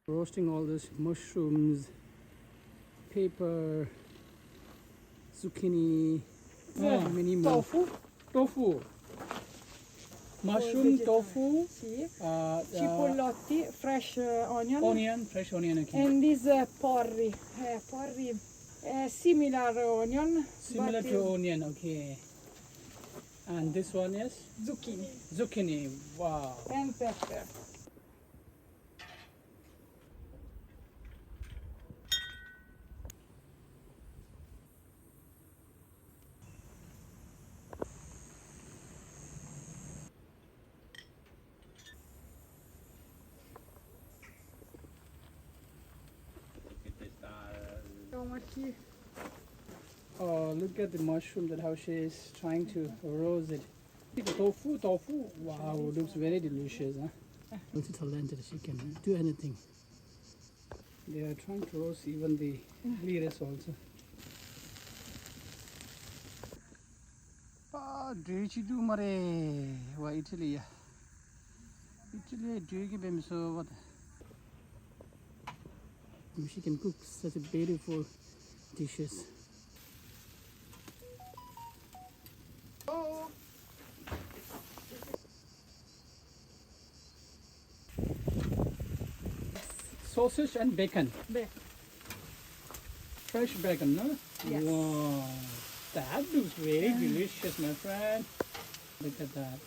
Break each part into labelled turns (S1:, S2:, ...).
S1: Roasting all this mushrooms, pepper, zucchini, many more. Tofu. Mushroom, tofu,
S2: Sì. Cipollotti, fresh onion.
S1: Fresh onion. Okay.
S2: And this porri. Similar onion.
S1: Similar
S2: but
S1: to onion, okay. And this one is?
S2: Zucchini.
S1: Zucchini, wow.
S2: And pepper.
S1: Oh, look at the mushroom that how she is trying to roast it. Tofu. Wow, looks very delicious, huh? Multi-talented, she can do anything. They are trying to roast even the lettuce also. Ah, deci do mare. Wa Italy. Italy do give him so what? She can cook such a beautiful dishes. Sausage and bacon. Fresh bacon, no?
S2: Yes.
S1: Wow, that looks very delicious, my friend. Look at that.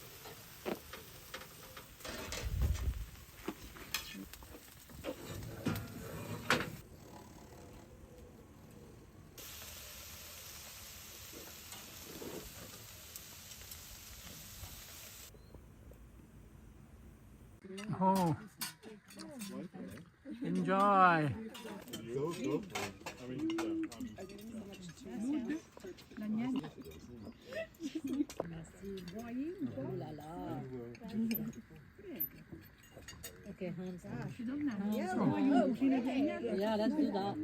S1: Oh, enjoy.
S3: Okay, hands up. Yeah, let's do that.